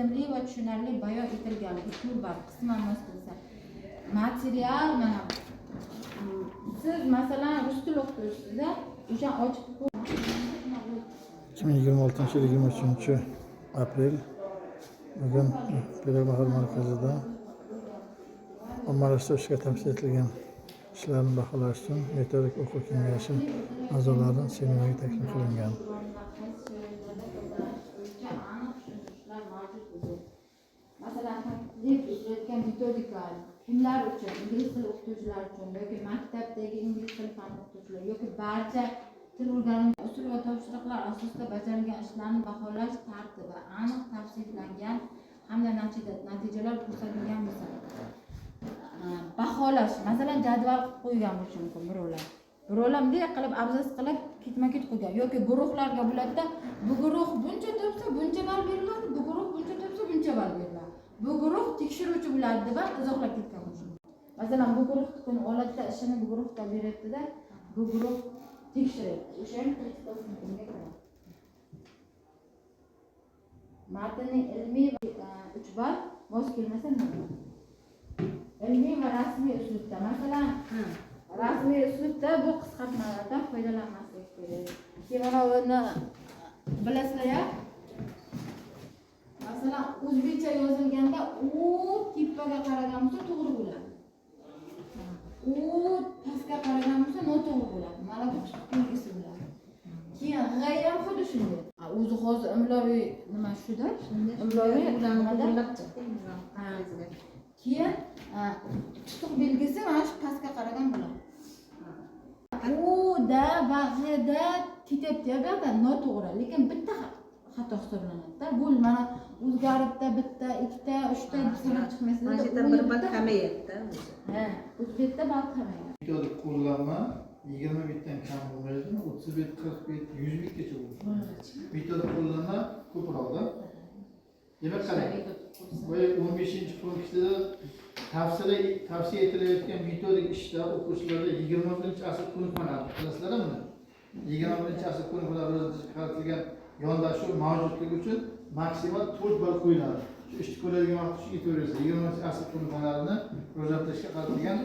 tizimli va tushunarli bayon etilganligi tur bor qisman mos kelsa. Material mana siz masalan rus tili o'qituvchisida o'sha ochib 2026 yil 23 aprel bugun pedagog markazida ommalashtirishga tavsiya etilgan ishlarni baholash uchun metodik o'quv kengashi a'zolari seminarga taklif qilingan. Masalan, taklif etilayotgan metodikalar kimlar uchun? Ingliz tili o'qituvchilari uchun yoki maktabdagi ingliz tili fan o'qituvchilari yoki barcha til o'rganish usul va topshiriqlar asosida bajarilgan ishlarni baholash tartibi aniq tavsiflangan hamda natijalar ko'rsatilgan bo'lsa, baholash masalan jadval qilib qo'ygan bo'lishi mumkin birovlar bunday qilib abzas qilib ketma-ket qo'ygan yoki guruhlarga bo'ladida bu guruh buncha topsa buncha ball beriladi, bu guruh buncha topsa buncha ball beriladi. Bu guruh tekshiruvchi bo'ladi deb izohlab ketgan bo'lishi mumkin. Masalan, bu guruh kun olatda ishini bu guruhga beryapti-da, bu guruh tekshiradi. O'shani bunga kiradi. Matnning ilmiy va 3 ball mos kelmasa nima? Ilmiy va rasmiy uslubda, masalan, rasmiy uslubda bu qisqartmalardan foydalanmaslik kerak. Keyin mana buni bilasizlar-ya. Masalan, o'zbekcha yozilganda u tipaga qaragan bo'lsa to'g'ri bo'ladi. U pastga qaragan bo'lsa noto'g'ri bo'ladi. Mana bu belgisi bo'ladi. Keyin g'ayr ham xuddi shunday. O'zi hozir imloviy nima shuda? Imloviy nimada? Keyin tutuq belgisi mana shu pastga qaragan bo'ladi. U da va g da ketyapti bu noto'g'ri, lekin bitta xato hisoblanadi-da. Bu mana o'zgaribda bitta, ikkita, uchta deb sanab chiqmaysiz. Mana shu yerda bir bal kamayapti o'zi. Ha, o'zbekda bal kamayadi. Metodik qo'llanma 20 bitdan kam bo'lmaydi, 30 bit, 40 bit, 100 bitgacha bo'ladi. Metodik qo'llanma ko'proqda. Demak, qarang. Bu 15-punktda tavsiya etilayotgan metodik ishlar o'quvchilarda 21-asr ko'nikmalari bilasizlarmi? 21-asr ko'nikmalari qaratilgan yondashuv mavjudligi uchun maksimal 4 ball qo'yiladi. Shu ishni ko'radigan vaqt shu yetaverasiz. 20-asr ko'nikmalarini ro'yxatga qaratilgan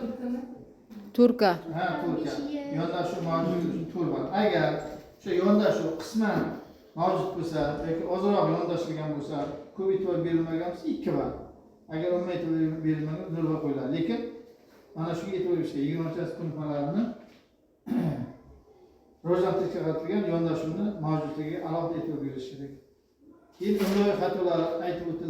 Turka. Ha, turka. Yondashuv mavjudligi uchun 4 ball. Agar o'sha yondashuv qisman mavjud bo'lsa yoki ozroq yondashilgan bo'lsa, ko'p e'tibor berilmagan bo'lsa 2 ball. Agar umuman e'tibor berilmagan 0 ball qo'yiladi. Lekin mana shunga e'tibor berish kerak. 20-asr ko'nikmalarini ro'yxatga qaratilgan yondashuvni mavjudligiga alohida e'tibor berish kerak. Keyin imloviy xatolar aytib o'tildi.